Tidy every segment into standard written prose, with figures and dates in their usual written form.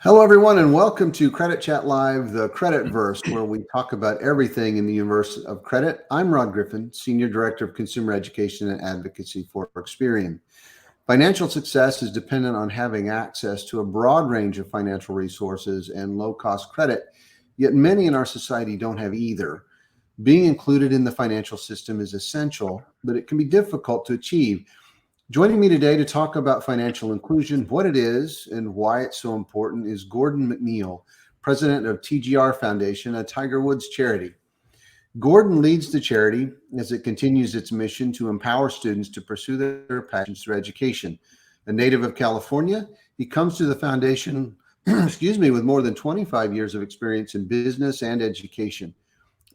Hello, everyone, and welcome to Credit Chat Live, the Credit Verse, where we talk about everything in the universe of credit. I'm Rod Griffin, Senior Director of Consumer Education and Advocacy for Experian. Financial success is dependent on having access to a broad range of financial resources and low-cost credit, yet many in our society don't have either. Being included in the financial system is essential, but it can be difficult to achieve. Joining me today to talk about financial inclusion, what it is and why it's so important, is Gordon McNeil, president of TGR Foundation, a Tiger Woods charity. Gordon leads the charity as it continues its mission to empower students to pursue their passions through education. A native of California, he comes to the foundation, with more than 25 years of experience in business and education.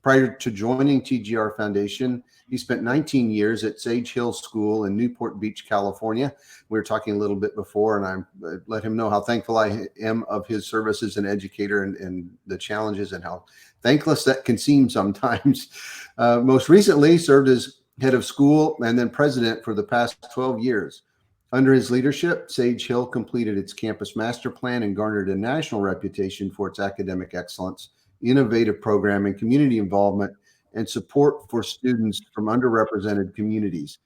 Prior to joining TGR Foundation, he spent 19 years at Sage Hill School in Newport Beach, California. We were talking a little bit before, and I let him know how thankful I am of his service as an educator and the challenges and how thankless that can seem sometimes. Most recently served as head of school and then president for the past 12 years. Under his leadership, Sage Hill completed its campus master plan and garnered a national reputation for its academic excellence, innovative programming, community involvement, and support for students from underrepresented communities.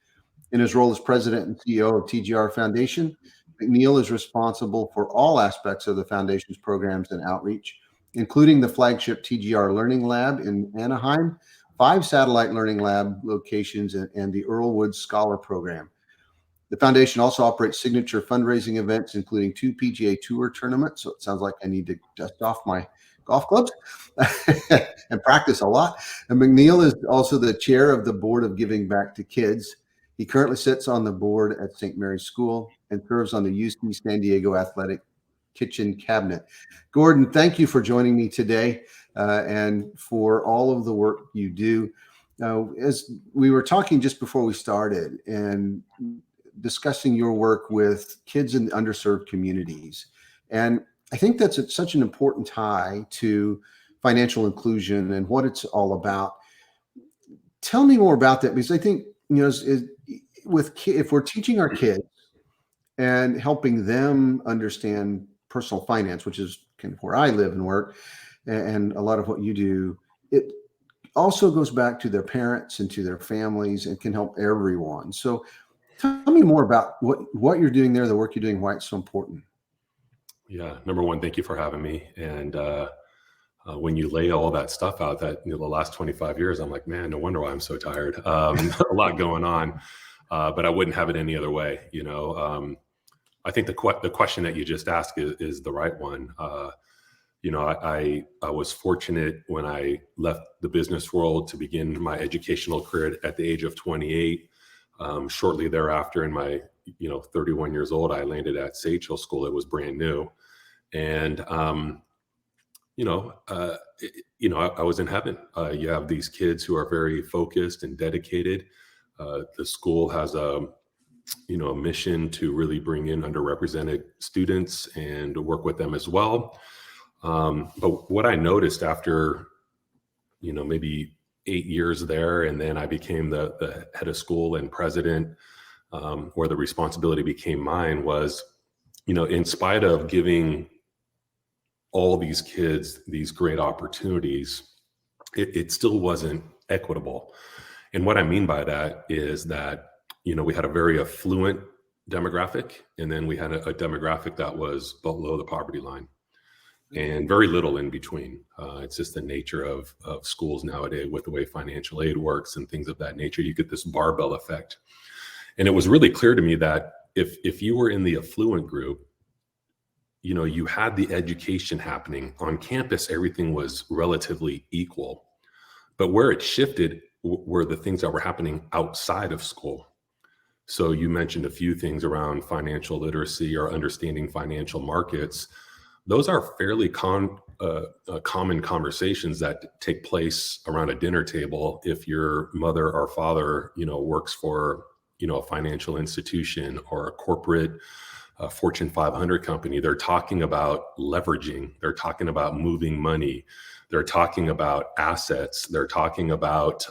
In his role as president and CEO of TGR Foundation, McNeill is responsible for all aspects of the foundation's programs and outreach, including the flagship TGR Learning Lab in Anaheim, 5 satellite learning lab locations, and the Earl Woods Scholar Program. The foundation also operates signature fundraising events, including 2 PGA Tour tournaments. So it sounds like I need to dust off my golf clubs and practice a lot. And McNeill is also the chair of the board of Giving Back to Kids. He currently sits on the board at St. Mary's School and serves on the UC San Diego Athletic Kitchen Cabinet. Gordon, thank you for joining me today and for all of the work you do. As we were talking just before we started and discussing your work with kids in underserved communities, and I think that's such an important tie to financial inclusion and what it's all about. Tell me more about that, because I think, if we're teaching our kids and helping them understand personal finance, which is kind of where I live and work, and a lot of what you do, it also goes back to their parents and to their families and can help everyone. So tell me more about what you're doing there, the work you're doing, why it's so important. Yeah. Number one, thank you for having me. And when you lay all that stuff out, that the last 25 years, I'm like, man, no wonder why I'm so tired. A lot going on, but I wouldn't have it any other way. I think the question that you just asked is the right one. I was fortunate when I left the business world to begin my educational career at the age of 28. Shortly thereafter, in my 31 years old, I landed at Sage Hill School. It was brand new. And, I was in heaven. You have these kids who are very focused and dedicated. The school has a mission to really bring in underrepresented students and work with them as well. But what I noticed after, maybe 8 years there, and then I became the head of school and president, where the responsibility became mine, was, in spite of giving all these kids these great opportunities, it still wasn't equitable. And what I mean by that is that, we had a very affluent demographic, and then we had a demographic that was below the poverty line, and very little in between. It's just the nature of schools nowadays with the way financial aid works and things of that nature. You get this barbell effect. And it was really clear to me that if you were in the affluent group, you had the education happening on campus, everything was relatively equal. But where it shifted were the things that were happening outside of school. So you mentioned a few things around financial literacy or understanding financial markets. Those are fairly common conversations that take place around a dinner table if your mother or father, works for, a financial institution or a corporate Fortune 500 company. They're talking about leveraging. They're talking about moving money. They're talking about assets. They're talking about,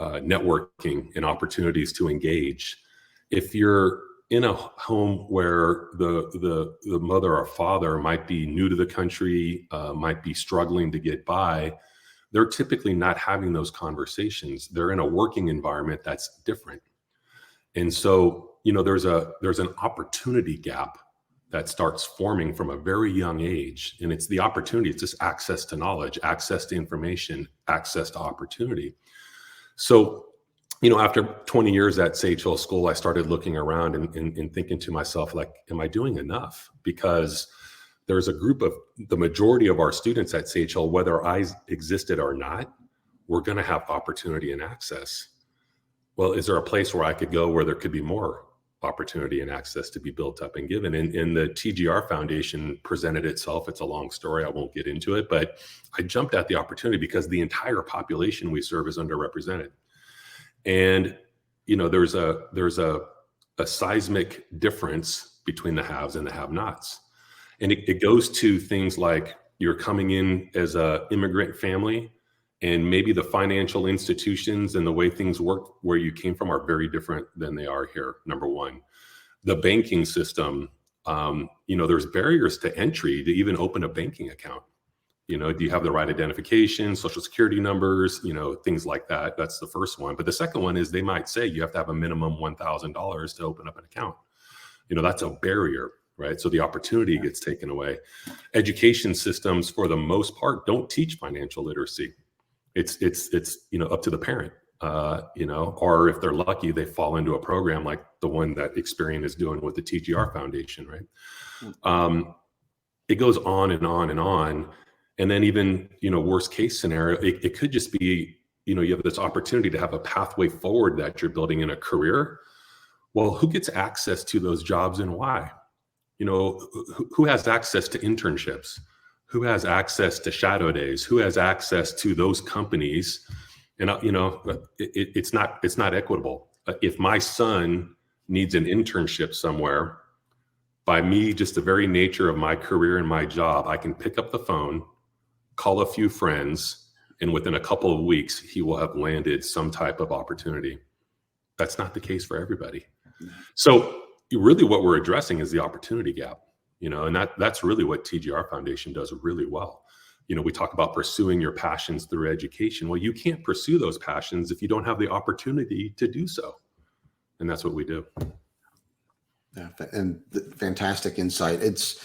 networking and opportunities to engage. If you're in a home where the mother or father might be new to the country, might be struggling to get by, they're typically not having those conversations. They're in a working environment that's different. And so, there's an opportunity gap that starts forming from a very young age. And it's the opportunity, it's just access to knowledge, access to information, access to opportunity. So, after 20 years at Sage Hill School, I started looking around and thinking to myself, like, am I doing enough? Because there's a group of the majority of our students at Sage Hill, whether I existed or not, we're going to have opportunity and access. Well, is there a place where I could go where there could be more opportunity and access to be built up and given? And the TGR Foundation presented itself. It's a long story. I won't get into it, but I jumped at the opportunity because the entire population we serve is underrepresented. And, there's a seismic difference between the haves and the have-nots. And it goes to things like you're coming in as an immigrant family, and maybe the financial institutions and the way things work where you came from are very different than they are here, number one. The banking system, there's barriers to entry to even open a banking account. Do you have the right identification, social security numbers, things like that? That's the first one. But the second one is they might say you have to have a minimum $1,000 to open up an account. That's a barrier, right? So the opportunity gets taken away. Education systems, for the most part, don't teach financial literacy. It's up to the parent, or if they're lucky, they fall into a program like the one that Experian is doing with the TGR Foundation, right? It goes on and on and on. And then even, worst case scenario, it could just be, you have this opportunity to have a pathway forward that you're building in a career. Well, who gets access to those jobs and why? Who has access to internships? Who has access to shadow days? Who has access to those companies? And, it's not equitable. If my son needs an internship somewhere, by me, just the very nature of my career and my job, I can pick up the phone, call a few friends, and within a couple of weeks, he will have landed some type of opportunity. That's not the case for everybody. So really what we're addressing is the opportunity gap, and that's really what TGR Foundation does really well. We talk about pursuing your passions through education. Well, you can't pursue those passions if you don't have the opportunity to do so. And that's what we do. Yeah, and fantastic insight. It's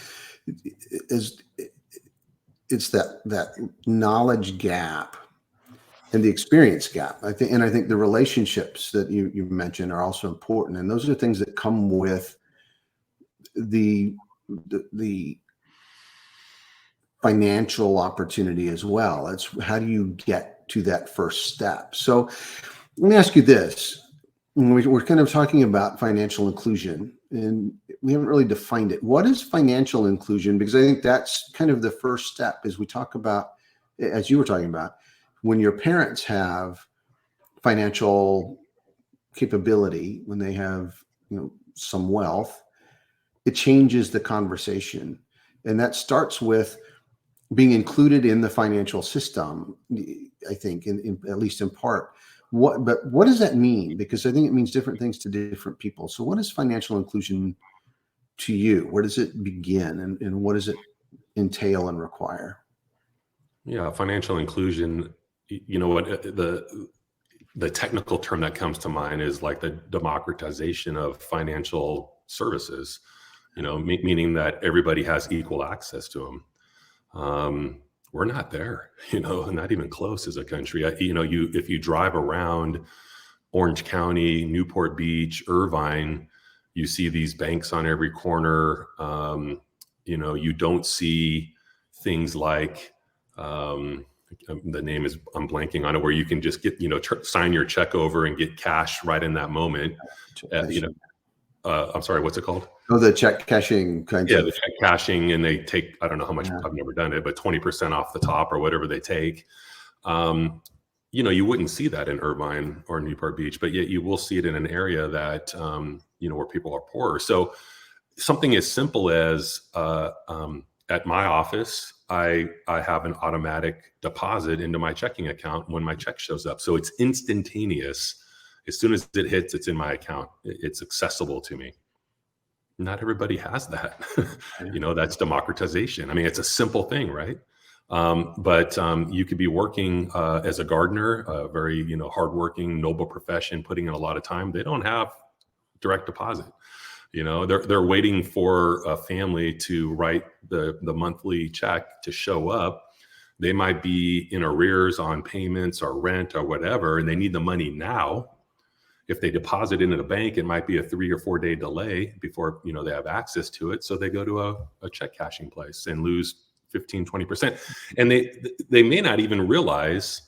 that knowledge gap and the experience gap. I think the relationships that you mentioned are also important, and those are things that come with the financial opportunity as well. It's how do you get to that first step? So let me ask you this. We're kind of talking about financial inclusion, and we haven't really defined it. What is financial inclusion? Because I think that's kind of the first step, as we talk about, as you were talking about, when your parents have financial capability, when they have some wealth, it changes the conversation. And that starts with being included in the financial system, I think, at least in part. But what does that mean? Because I think it means different things to different people. So what is financial inclusion to you? Where does it begin, and what does it entail and require? Yeah, financial inclusion, what the technical term that comes to mind is like the democratization of financial services, meaning that everybody has equal access to them. We're not there, not even close as a country. If you drive around Orange County, Newport Beach, Irvine, you see these banks on every corner. You don't see things like, the name is, I'm blanking on it, where you can just get, sign your check over and get cash right in that moment. I'm sorry, what's it called? Oh, the check cashing kind of. Yeah, the check cashing, and they take, I don't know how much, I've never done it, but 20% off the top or whatever they take. You wouldn't see that in Irvine or Newport Beach, but yet you will see it in an area that, where people are poorer. So something as simple as at my office, I have an automatic deposit into my checking account when my check shows up. So it's instantaneous. As soon as it hits, it's in my account. It's accessible to me. Not everybody has that. Yeah. That's democratization. I mean, it's a simple thing, right? But you could be working as a gardener, a very, hardworking, noble profession, putting in a lot of time. They don't have direct deposit. They're waiting for a family to write the monthly check to show up. They might be in arrears on payments or rent or whatever, and they need the money now. If they deposit it in a bank, it might be a 3 or 4 day delay before they have access to it. So they go to a check cashing place and lose 15-20%. And they may not even realize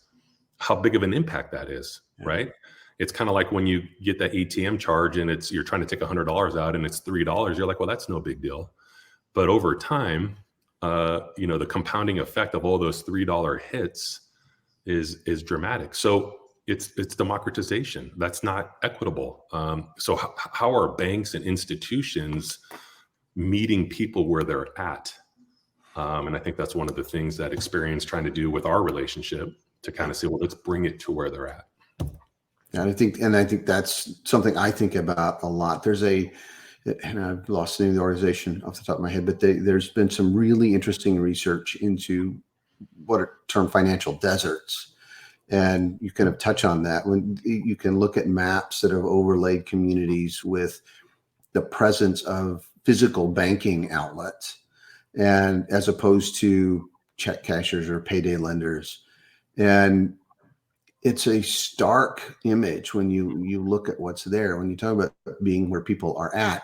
how big of an impact that is, Yeah. right? It's kind of like when you get that ATM charge and you're trying to take $100 out and it's $3. You're like, well, that's no big deal. But over time, the compounding effect of all those $3 hits is dramatic. So it's democratization. That's not equitable. So how are banks and institutions meeting people where they're at? And I think that's one of the things that Experian's trying to do with our relationship, to kind of say, well, let's bring it to where they're at. And I think that's something I think about a lot. And I've lost the name of the organization off the top of my head, but there's been some really interesting research into what are termed financial deserts. And you kind of touch on that when you can look at maps that have overlaid communities with the presence of physical banking outlets, and as opposed to check cashers or payday lenders. And it's a stark image when you look at what's there. When you talk about being where people are at,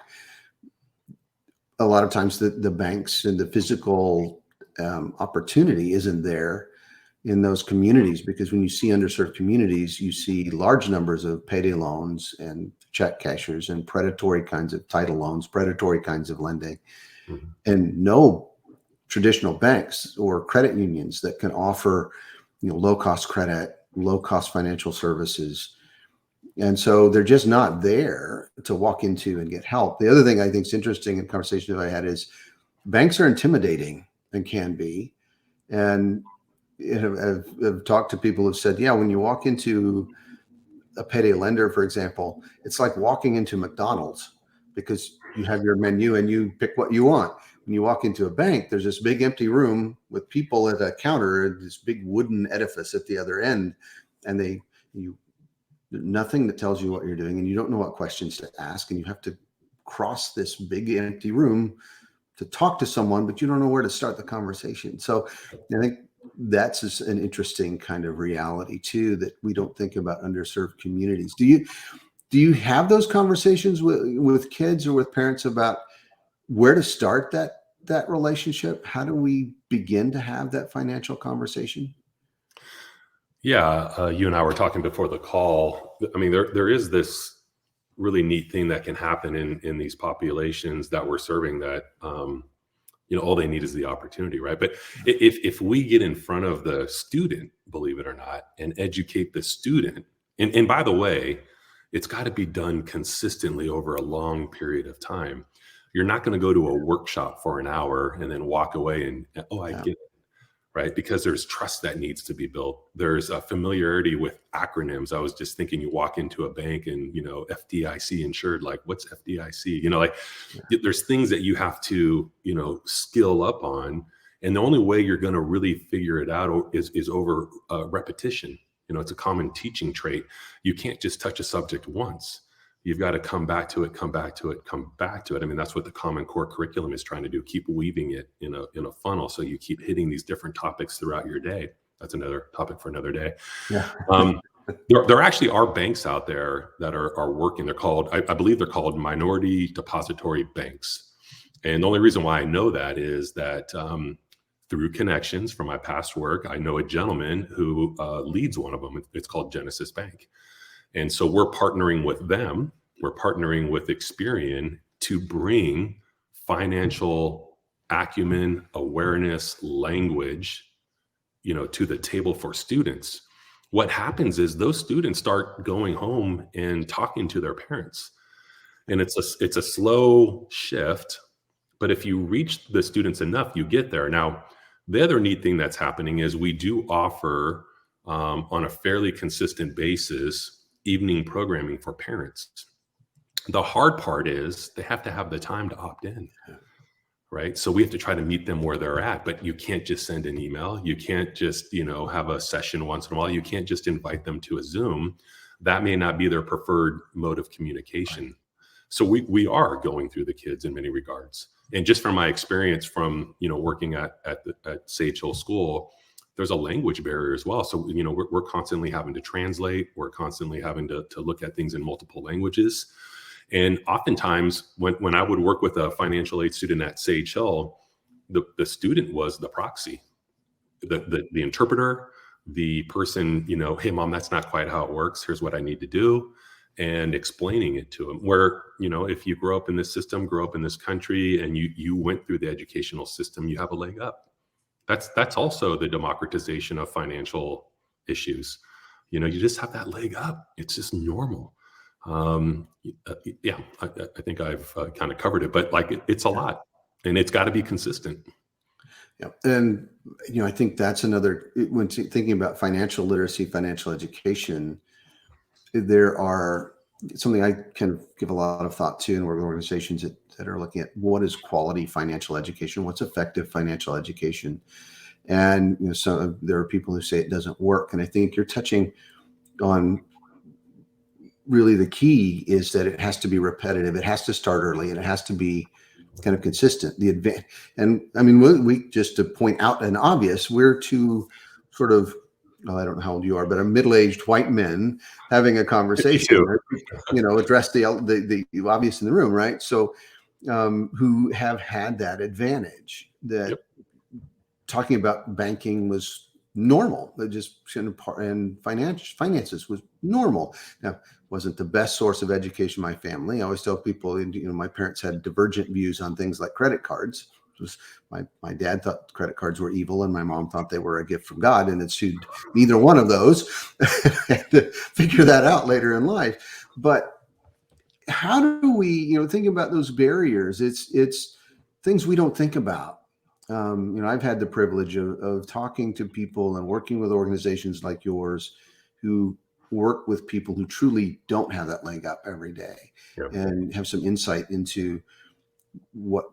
a lot of times the banks and the physical opportunity isn't there in those communities, because when you see underserved communities, you see large numbers of payday loans and check cashers and predatory kinds of title loans, predatory kinds of lending, Mm-hmm. and no traditional banks or credit unions that can offer low cost credit, low cost financial services. And so they're just not there to walk into and get help. The other thing I think is interesting in conversations I had is banks are intimidating and can be. And I've talked to people who've said, yeah, when you walk into a payday lender, for example, it's like walking into McDonald's, because you have your menu and you pick what you want. When you walk into a bank, there's this big empty room with people at a counter, this big wooden edifice at the other end, and nothing that tells you what you're doing, and you don't know what questions to ask, and you have to cross this big empty room to talk to someone, but you don't know where to start the conversation. So I think that's just an interesting kind of reality too, that we don't think about underserved communities. Do you have those conversations with kids or with parents about where to start that relationship? How do we begin to have that financial conversation? Yeah, you and I were talking before the call. I mean, there is this really neat thing that can happen in these populations that we're serving, that all they need is the opportunity, right? But if we get in front of the student, believe it or not, and educate the student, and by the way, it's got to be done consistently over a long period of time. You're not going to go to a workshop for an hour and then walk away and I get it, right? Because there's trust that needs to be built. There's a familiarity with acronyms. I was just thinking, you walk into a bank and, FDIC insured, like, what's FDIC? There's things that you have to, skill up on. And the only way you're going to really figure it out is over repetition. It's a common teaching trait. You can't just touch a subject once. You've got to come back to it, come back to it, come back to it. I mean, that's what the Common Core curriculum is trying to do. Keep weaving it in a funnel, so you keep hitting these different topics throughout your day. That's another topic for another day. Yeah. There actually are banks out there that are working. They're called, I believe they're called minority depository banks. And the only reason why I know that is that through connections from my past work, I know a gentleman who leads one of them. It's called Genesis Bank. And so we're partnering with them. We're partnering with Experian to bring financial acumen, awareness, language, to the table for students. What happens is those students start going home and talking to their parents. And it's a slow shift, but if you reach the students enough, you get there. Now, the other neat thing that's happening is we do offer on a fairly consistent basis evening programming for parents. The hard part is they have to have the time to opt in, right? So we have to try to meet them where they're at, but you can't just send an email. You can't just, have a session once in a while. You can't just invite them to a Zoom. That may not be their preferred mode of communication. Right. So we are going through the kids in many regards. And just from my experience from, working at Sage Hill School, there's a language barrier as well. So, we're constantly having to translate. We're constantly having to look at things in multiple languages. And oftentimes when I would work with a financial aid student at Sage Hill, the student was the proxy, the interpreter, the person, hey, mom, that's not quite how it works. Here's what I need to do. And explaining it to them, where, if you grow up in this system, grow up in this country, and you went through the educational system, you have a leg up. That's also the democratization of financial issues. You just have that leg up. It's just normal. Yeah, I think I've kind of covered it, but it's a lot, and it's got to be consistent. Yeah. And, I think that's another, when thinking about financial literacy, financial education, there are something I can give a lot of thought to, and work with organizations that are looking at what is quality financial education, what's effective financial education. And, so there are people who say it doesn't work. And I think you're touching on really the key is that it has to be repetitive. It has to start early, and it has to be kind of consistent. And I mean, we just to point out an obvious, we're two sort of, well, I don't know how old you are, but a middle-aged white men having a conversation, address the obvious in the room, right? So, who have had that advantage that Yep. Talking about banking was normal. And finances was normal. Now, wasn't the best source of education in my family. I always tell people, my parents had divergent views on things like credit cards. My dad thought credit cards were evil, and my mom thought they were a gift from God, and it sued neither one of those. I had to figure that out later in life. But how do we, think about those barriers? It's things we don't think about. I've had the privilege of talking to people and working with organizations like yours who work with people who truly don't have that leg up every day, and have some insight into what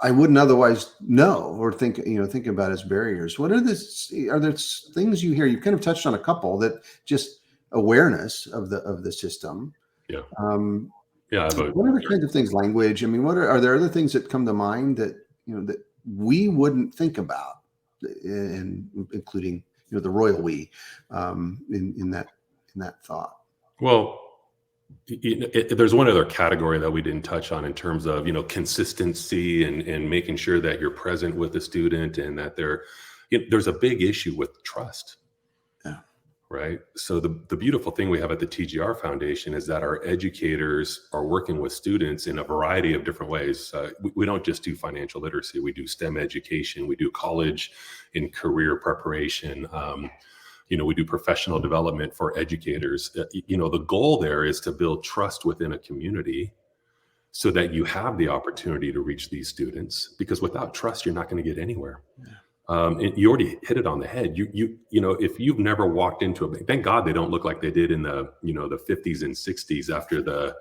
I wouldn't otherwise know or think about as barriers. Are there things you hear? You've kind of touched on a couple, that just awareness of the system. Yeah. What other kinds of things? Language. I mean, are there other things that come to mind that that we wouldn't think about, and including the royal we, in that thought? Well, there's one other category that we didn't touch on in terms of consistency and making sure that you're present with the student, and that there's a big issue with trust. Yeah. Right. So the beautiful thing we have at the TGR Foundation is that our educators are working with students in a variety of different ways. We don't just do financial literacy. We do STEM education. We do college and career preparation. We do professional development for educators. The goal there is to build trust within a community so that you have the opportunity to reach these students, because without trust, you're not going to get anywhere. Yeah. And you already hit it on the head. If you've never walked into a bank, thank God they don't look like they did in the 50s and 60s after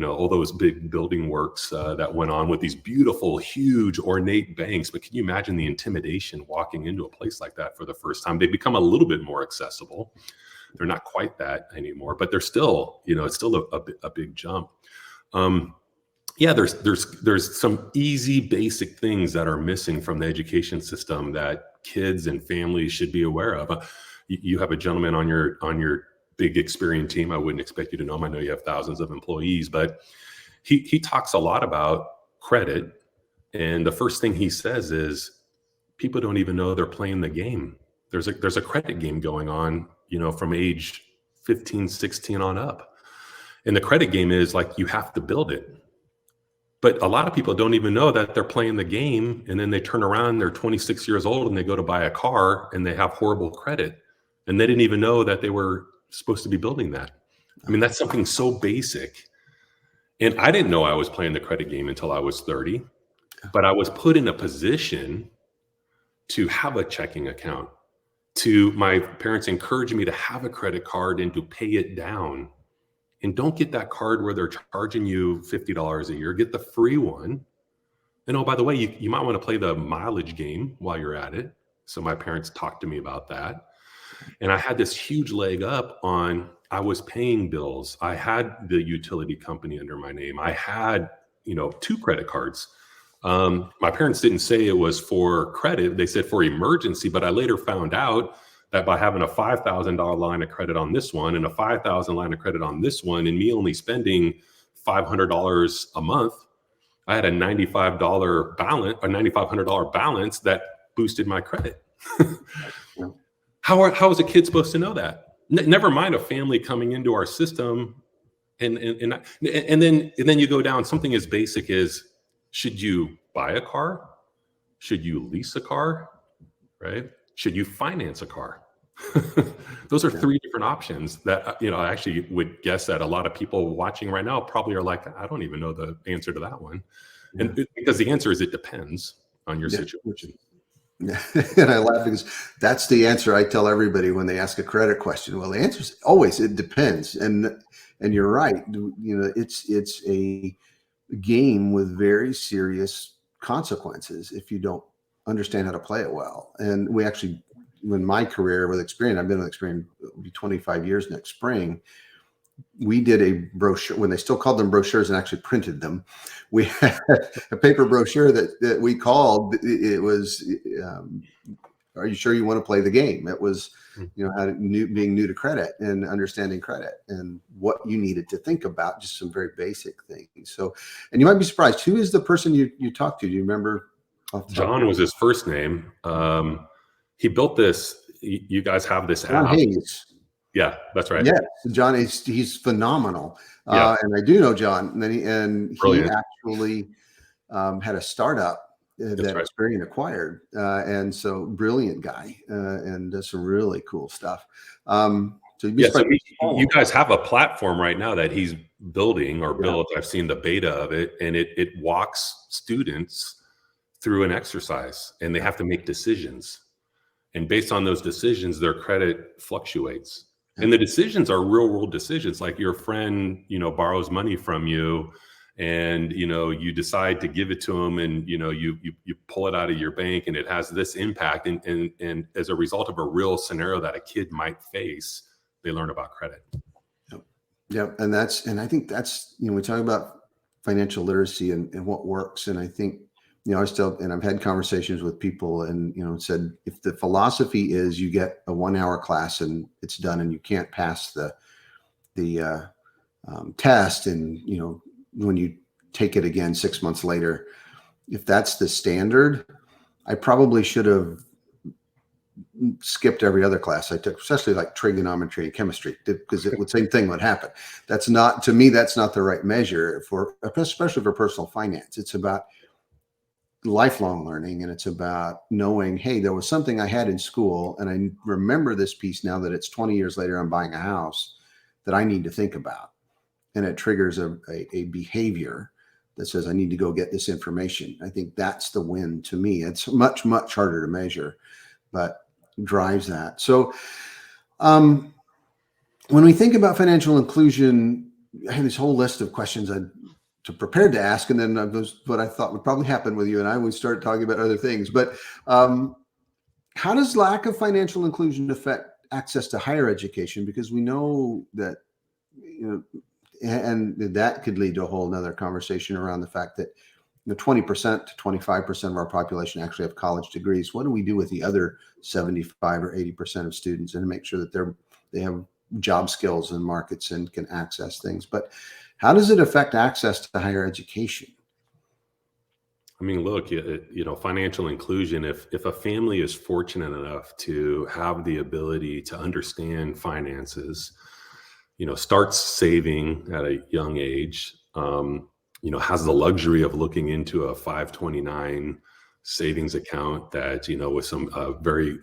all those big building works that went on with these beautiful, huge, ornate banks. But can you imagine the intimidation walking into a place like that for the first time? They become a little bit more accessible. They're not quite that anymore, but they're still, it's still a big jump. There's some easy, basic things that are missing from the education system that kids and families should be aware of. You have a gentleman on your big Experian team. I wouldn't expect you to know him. I know you have thousands of employees, but he talks a lot about credit. And the first thing he says is people don't even know they're playing the game. There's a credit game going on, from age 15, 16 on up. And the credit game is you have to build it. But a lot of people don't even know that they're playing the game, and then they turn around, they're 26 years old, and they go to buy a car, and they have horrible credit. And they didn't even know that they were supposed to be building that. I mean, that's something so basic. And I didn't know I was playing the credit game until I was 30, but I was put in a position to have a checking account. My parents encouraged me to have a credit card and to pay it down. and don't get that card where they're charging you $50 a year. Get the free one. And oh, by the way, you might want to play the mileage game while you're at it. So my parents talked to me about that. And I had this huge leg up on, I was paying bills. I had the utility company under my name. I had, 2 credit cards. My parents didn't say it was for credit. They said for emergency, but I later found out that by having a $5,000 line of credit on this one and a $5,000 line of credit on this one, and me only spending $500 a month, I had a $95 balance, a $9,500 balance that boosted my credit. How is a kid supposed to know that? Never mind a family coming into our system, and then you go down something as basic as, should you buy a car? Should you lease a car? Right? Should you finance a car? Those are 3 different options that, I actually would guess that a lot of people watching right now probably are like, I don't even know the answer to that one. And because the answer is, it depends on your situation. Yeah. And I laugh because that's the answer I tell everybody when they ask a credit question. Well, the answer is always, it depends. And you're right. It's a game with very serious consequences if you don't understand how to play it well. And we actually, in my career with Experian, I've been with Experian, it'll be 25 years next spring. We did a brochure when they still called them brochures and actually printed them. We had a paper brochure that we called, it was, are you sure you want to play the game? It was, being new to credit and understanding credit and what you needed to think about, just some very basic things. So, and you might be surprised, who is the person you talked to? Do you remember? John was his first name. He built this, you guys have this John app. Hayes. Yeah, that's right. Yeah, John, he's phenomenal. Yeah. And I do know John, and he Brilliant. actually had a startup that right. Experian acquired. And so brilliant guy, and does some really cool stuff. So you guys have a platform right now that he's building or built. I've seen the beta of it, and it walks students through an exercise, and they have to make decisions. And based on those decisions, their credit fluctuates. And the decisions are real world decisions. Like your friend, borrows money from you, and, you decide to give it to him, and, you pull it out of your bank, and it has this impact. And as a result of a real scenario that a kid might face, they learn about credit. Yep. And I think that's, we talk about financial literacy and what works. And I think, I've had conversations with people and, said, if the philosophy is you get a 1-hour class and it's done and you can't pass the test, and, when you take it again 6 months later, if that's the standard, I probably should have skipped every other class I took, especially like trigonometry and chemistry, because the same thing would happen. That's not the right measure especially for personal finance. It's about lifelong learning, and it's about knowing, hey, there was something I had in school, and I remember this piece now that it's 20 years later, I'm buying a house, that I need to think about. And it triggers a behavior that says, I need to go get this information. I think that's the win to me. It's much, much harder to measure, but drives that. So when we think about financial inclusion, I have this whole list of questions prepared to ask, and then what I thought would probably happen with you and I would start talking about other things. But how does lack of financial inclusion affect access to higher education? Because we know that, and that could lead to a whole nother conversation around the fact that 20% to 25% of our population actually have college degrees. What do we do with the other 75 or 80% of students, and to make sure that they have job skills in markets and can access things? But how does it affect access to higher education? I mean, look, financial inclusion, if a family is fortunate enough to have the ability to understand finances, starts saving at a young age, has the luxury of looking into a 529 savings account that, with some very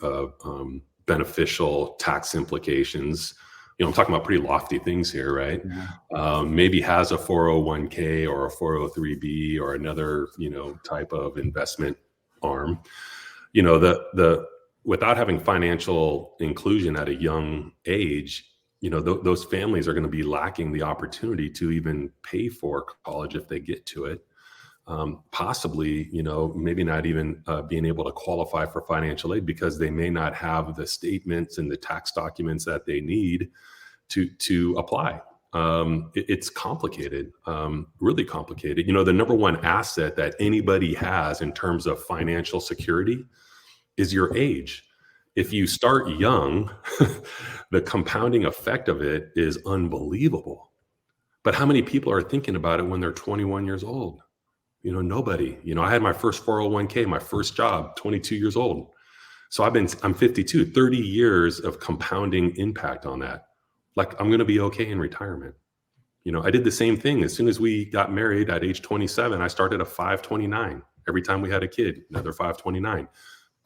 beneficial tax implications. I'm talking about pretty lofty things here, right? Yeah. Maybe has a 401k or a 403b or another, type of investment arm. Without having financial inclusion at a young age, those families are going to be lacking the opportunity to even pay for college if they get to it. Possibly, maybe not even being able to qualify for financial aid because they may not have the statements and the tax documents that they need to apply. It's complicated, really complicated. The number one asset that anybody has in terms of financial security is your age. If you start young, the compounding effect of it is unbelievable. But how many people are thinking about it when they're 21 years old? Nobody. I had my first 401k, my first job, 22 years old. So I'm 52, 30 years of compounding impact on that. Like, I'm going to be okay in retirement. I did the same thing. As soon as we got married at age 27, I started a 529. Every time we had a kid, another 529.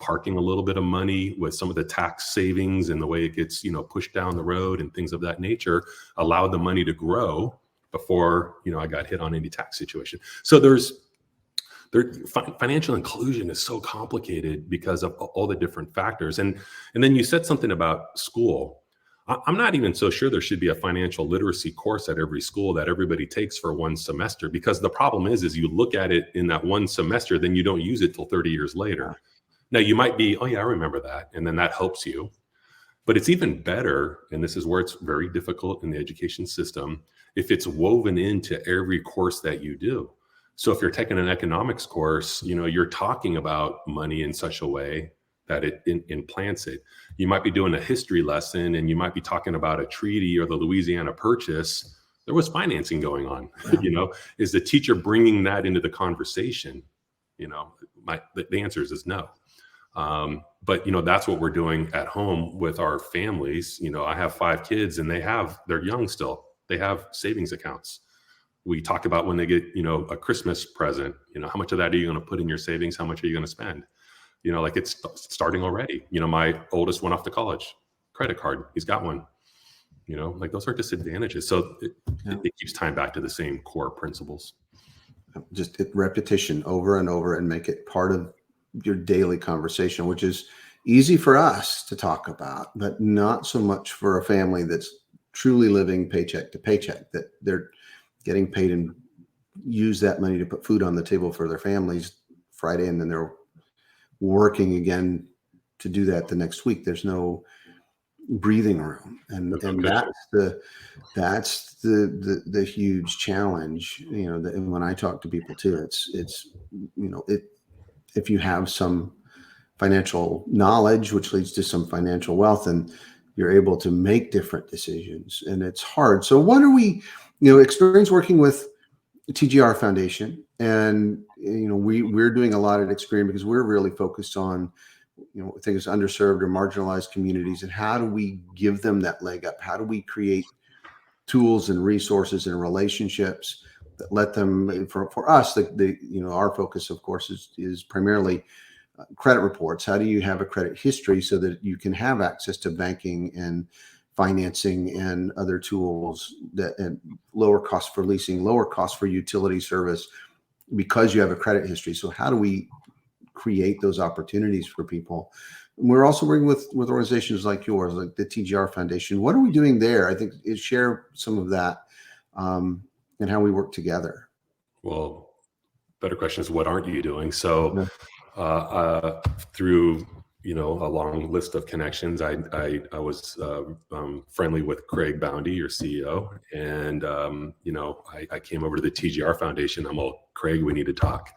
Parking a little bit of money with some of the tax savings and the way it gets, pushed down the road and things of that nature allowed the money to grow before, I got hit on any tax situation. So financial inclusion is so complicated because of all the different factors. And then you said something about school. I'm not even so sure there should be a financial literacy course at every school that everybody takes for one semester, because the problem is you look at it in that one semester, then you don't use it till 30 years later. Now you might be, oh yeah, I remember that. And then that helps you. But it's even better, and this is where it's very difficult in the education system, if it's woven into every course that you do. So if you're taking an economics course, you're talking about money in such a way that it implants it. You might be doing a history lesson and you might be talking about a treaty or the Louisiana Purchase. There was financing going on. Yeah. Is the teacher bringing that into the conversation? The answer is no. But that's what we're doing at home with our families. I have 5 kids and they're young still. They have savings accounts. We talk about when they get, a Christmas present, how much of that are you going to put in your savings? How much are you going to spend? Like it's starting already. My oldest went off to college, credit card. He's got one, like those are disadvantages. So it keeps tying back to the same core principles. Just repetition over and over and make it part of your daily conversation, which is easy for us to talk about, but not so much for a family that's truly living paycheck to paycheck, that they're getting paid and use that money to put food on the table for their families Friday, and then they're working again to do that the next week. There's no breathing room, and that's the huge challenge. And when I talk to people too, it's if you have some financial knowledge, which leads to some financial wealth, and you're able to make different decisions. And it's hard. So what are we, experience working with TGR Foundation, and we're doing a lot at Experian because we're really focused on things underserved or marginalized communities, and how do we give them that leg up? How do we create tools and resources and relationships that let them, for us, our focus, of course, is primarily credit reports. How do you have a credit history so that you can have access to banking and financing and other tools and lower cost for leasing, lower cost for utility service, because you have a credit history? So how do we create those opportunities for people? And we're also working with organizations like yours, like the TGR Foundation. What are we doing there? I think share some of that and how we work together. Well, better question is, what aren't you doing? So through a long list of connections, I was friendly with Craig Boundy, your CEO, and I came over to the TGR Foundation. I'm all, Craig, we need to talk.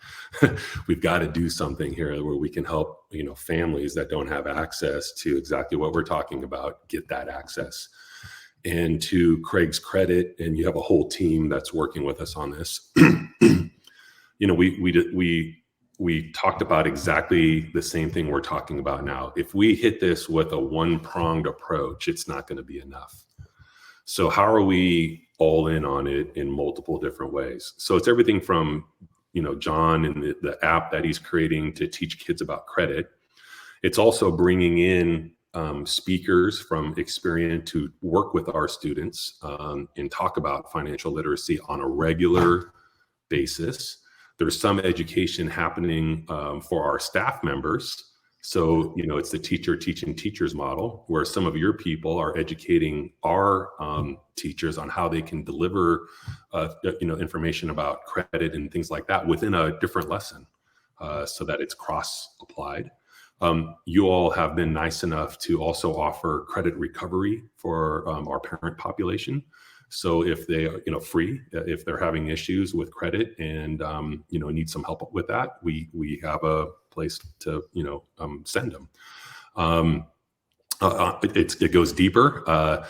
We've got to do something here where we can help families that don't have access to exactly what we're talking about get that access. And to Craig's credit, and you have a whole team that's working with us on this. We talked about exactly the same thing we're talking about now. If we hit this with a one-pronged approach, it's not going to be enough. So how are we all in on it in multiple different ways? So it's everything from, John and the app that he's creating to teach kids about credit. It's also bringing in speakers from Experian to work with our students and talk about financial literacy on a regular basis. There's some education happening for our staff members So, it's the teacher teaching teachers model, where some of your people are educating our teachers on how they can deliver, information about credit and things like that within a different lesson, so that it's cross applied. You all have been nice enough to also offer credit recovery for our parent population. So if they, free, if they're having issues with credit and, need some help with that, we have a place to, send them. It goes deeper.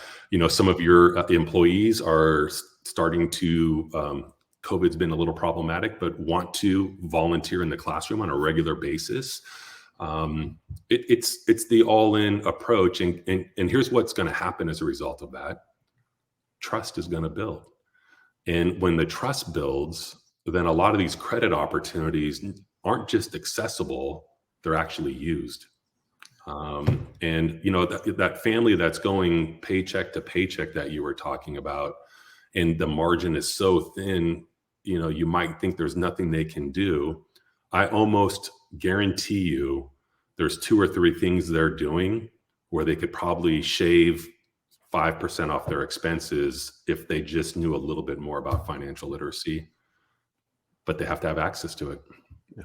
Some of your employees are starting to, COVID's been a little problematic, but want to volunteer in the classroom on a regular basis. It's the all-in approach. And here's what's going to happen as a result of that. Trust is going to build. And when the trust builds, then a lot of these credit opportunities aren't just accessible, they're actually used. And that family that's going paycheck to paycheck that you were talking about, and the margin is so thin, you might think there's nothing they can do. I almost guarantee you there's 2 or 3 things they're doing where they could probably shave 5% off their expenses if they just knew a little bit more about financial literacy, but they have to have access to it. Yeah.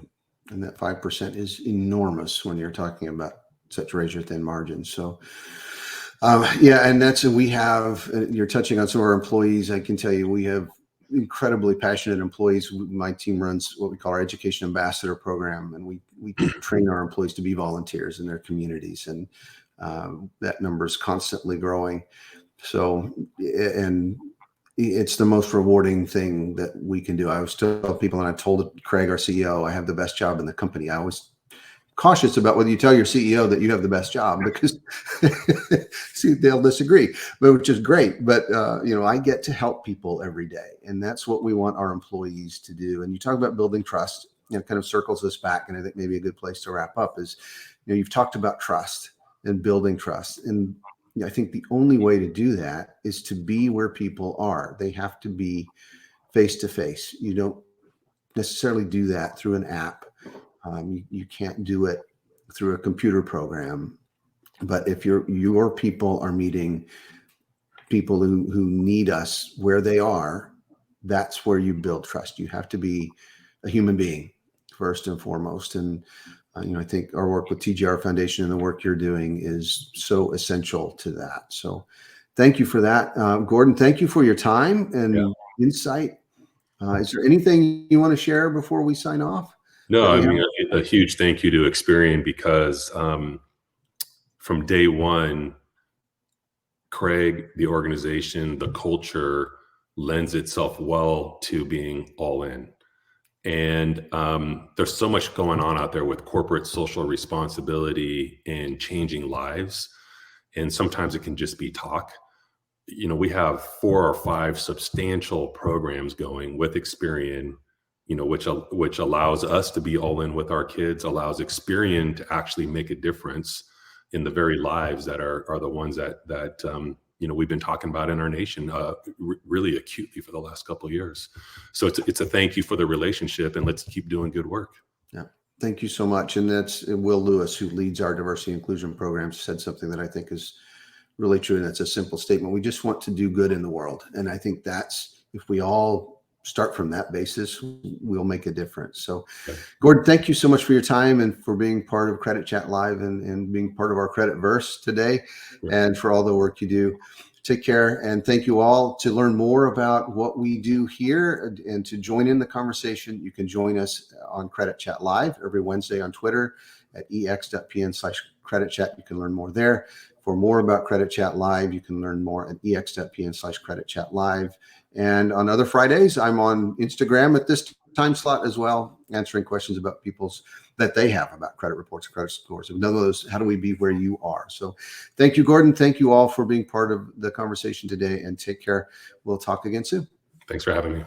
And that 5% is enormous when you're talking about such razor thin margins. So, and we have, you're touching on some of our employees. I can tell you, we have incredibly passionate employees. My team runs what we call our education ambassador program, and we train our employees to be volunteers in their communities. And that number is constantly growing. So, and it's the most rewarding thing that we can do. I always tell people, and I told Craig, our CEO, I have the best job in the company. I was cautious about whether you tell your CEO that you have the best job, because see, they'll disagree, which is great. But, I get to help people every day, and that's what we want our employees to do. And you talk about building trust, kind of circles us back. And I think maybe a good place to wrap up is, you've talked about trust and building trust. And I think the only way to do that is to be where people are. They have to be face to face. You don't necessarily do that through an app. You can't do it through a computer program. But if your people are meeting people who need us where they are, that's where you build trust. You have to be a human being first and foremost. And I think our work with TGR Foundation and the work you're doing is so essential to that. So thank you for that. Gordon, thank you for your time and insight. Is there anything you want to share before we sign off? No, I mean, a huge thank you to Experian, because from day one, Craig, the organization, the culture lends itself well to being all in. And there's so much going on out there with corporate social responsibility and changing lives. And sometimes it can just be talk. We have 4 or 5 substantial programs going with Experian, which allows us to be all in with our kids, allows Experian to actually make a difference in the very lives that are the ones that we've been talking about in our nation really acutely for the last couple of years. So it's a thank you for the relationship, and let's keep doing good work. Yeah, thank you so much. And that's Will Lewis, who leads our diversity inclusion programs, said something that I think is really true. And that's a simple statement. We just want to do good in the world. And I think if we all start from that basis, we'll make a difference. So, Gordon, thank you so much for your time and for being part of Credit Chat Live and being part of our Credit Verse today, and for all the work you do. Take care, and thank you all. To learn more about what we do here and to join in the conversation, you can join us on Credit Chat Live every Wednesday on Twitter at ex.pn/creditchat. You can learn more there. For more about Credit Chat Live, you can learn more at ex.pn/creditchatlive. And on other Fridays, I'm on Instagram at this time slot as well, answering questions about that they have about credit reports and credit scores. And none of those, how do we be where you are? So thank you, Gordon. Thank you all for being part of the conversation today, and take care. We'll talk again soon. Thanks for having me.